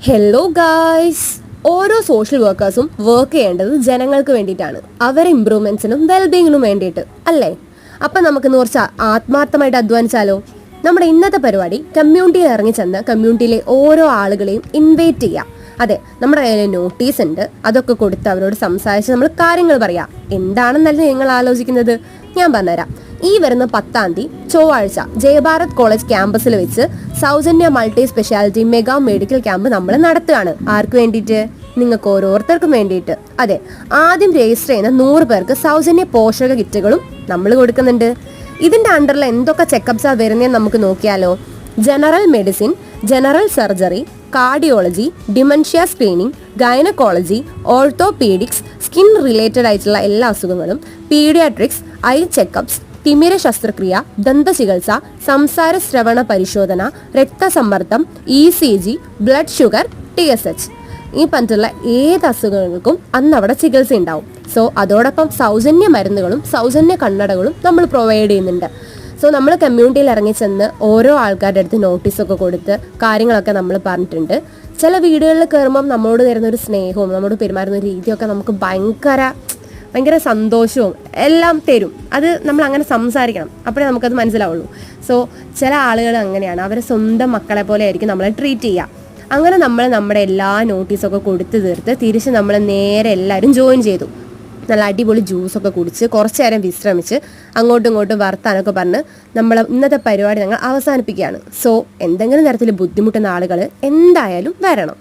Hello guys, ഓരോ social വർക്കേഴ്സും work ചെയ്യേണ്ടത് ജനങ്ങൾക്ക് വേണ്ടിയിട്ടാണ്, അവരെ ഇമ്പ്രൂവ്മെന്റ്സിനും വെൽബീങ്ങിനും വേണ്ടിയിട്ട് അല്ലേ. അപ്പം നമുക്ക് കുറച്ച് ആത്മാർത്ഥമായിട്ട് അധ്വാനിച്ചാലോ. നമ്മുടെ ഇന്നത്തെ പരിപാടി കമ്മ്യൂണിറ്റിയിൽ ഇറങ്ങിച്ചെന്ന് കമ്മ്യൂണിറ്റിയിലെ ഓരോ ആളുകളെയും ഇൻവൈറ്റ് ചെയ്യാം. അതെ, നമ്മുടെ കയ്യിൽ നോട്ടീസ് ഉണ്ട്, അതൊക്കെ കൊടുത്ത് അവരോട് സംസാരിച്ച് നമ്മൾ കാര്യങ്ങൾ പറയാം. എന്താണെന്നല്ല നിങ്ങൾ ആലോചിക്കുന്നത്, ഞാൻ പറഞ്ഞുതരാം. ഈ വരുന്ന 10-ാം തീയതി ചൊവ്വാഴ്ച ജയഭാരത് കോളേജ് ക്യാമ്പസിൽ വെച്ച് സൗജന്യ multi speciality mega medical camp നമ്മൾ നടത്തുകയാണ്. ആർക്ക് വേണ്ടിയിട്ട്? നിങ്ങൾക്ക് ഓരോരുത്തർക്കും വേണ്ടിയിട്ട്. അതെ, ആദ്യം രജിസ്റ്റർ ചെയ്യുന്ന 100 പേർക്ക് സൗജന്യ പോഷക കിറ്റുകളും നമ്മൾ കൊടുക്കുന്നുണ്ട്. ഇതിന്റെ അണ്ടറിൽ എന്തൊക്കെ ചെക്കപ്സാണ് വരുന്നതെന്ന് നമുക്ക് നോക്കിയാലോ. General medicine, general surgery, cardiology, dementia screening, gynaecology, orthopaedics, skin related ആയിട്ടുള്ള എല്ലാ അസുഖങ്ങളും, പീഡിയാട്രിക്സ്, ഐ ചെക്കപ്സ്, തിമിര ശസ്ത്രക്രിയ, ദന്തചികിത്സ, സംസാര ശ്രവണ പരിശോധന, രക്തസമ്മർദ്ദം, ECG, ബ്ലഡ് ഷുഗർ, TSH, ഈ പറഞ്ഞിട്ടുള്ള ഏത് അസുഖങ്ങൾക്കും അന്ന് അവിടെ ചികിത്സ ഉണ്ടാവും. സോ അതോടൊപ്പം സൗജന്യ മരുന്നുകളും സൗജന്യ കണ്ണടകളും നമ്മൾ പ്രൊവൈഡ് ചെയ്യുന്നുണ്ട്. സോ നമ്മൾ കമ്മ്യൂണിറ്റിയിൽ ഇറങ്ങിച്ചെന്ന് ഓരോ ആൾക്കാരുടെ അടുത്ത് നോട്ടീസൊക്കെ കൊടുത്ത് കാര്യങ്ങളൊക്കെ നമ്മൾ പറഞ്ഞിട്ടുണ്ട്. ചില വീടുകളിൽ കയറുമ്പം നമ്മളോട് തരുന്ന ഒരു സ്നേഹവും നമ്മളോട് പെരുമാറുന്ന രീതിയൊക്കെ നമുക്ക് ഭയങ്കര സന്തോഷവും എല്ലാം തരും. അത് നമ്മൾ അങ്ങനെ സംസാരിക്കണം, അപ്പോഴേ നമുക്കത് മനസ്സിലാവുള്ളൂ. സോ ചില ആളുകൾ അങ്ങനെയാണ്, അവരെ സ്വന്തം മക്കളെ പോലെ ആയിരിക്കും നമ്മളെ ട്രീറ്റ് ചെയ്യുക. അങ്ങനെ നമ്മൾ നമ്മുടെ എല്ലാ നോട്ടീസൊക്കെ കൊടുത്ത് തീർത്ത് തിരിച്ച് നമ്മൾ നേരെ എല്ലാവരും ജോയിൻ ചെയ്തു. നല്ല അടിപൊളി ജ്യൂസൊക്കെ കുടിച്ച് കുറച്ച് നേരം വിശ്രമിച്ച് അങ്ങോട്ടും ഇങ്ങോട്ടും വർത്താനൊക്കെ പറഞ്ഞ് നമ്മൾ ഇന്നത്തെ പരിപാടി ഞങ്ങൾ അവസാനിപ്പിക്കുകയാണ്. സോ എന്തെങ്കിലും തരത്തിൽ ബുദ്ധിമുട്ടുന്ന ആളുകൾ എന്തായാലും വരണം.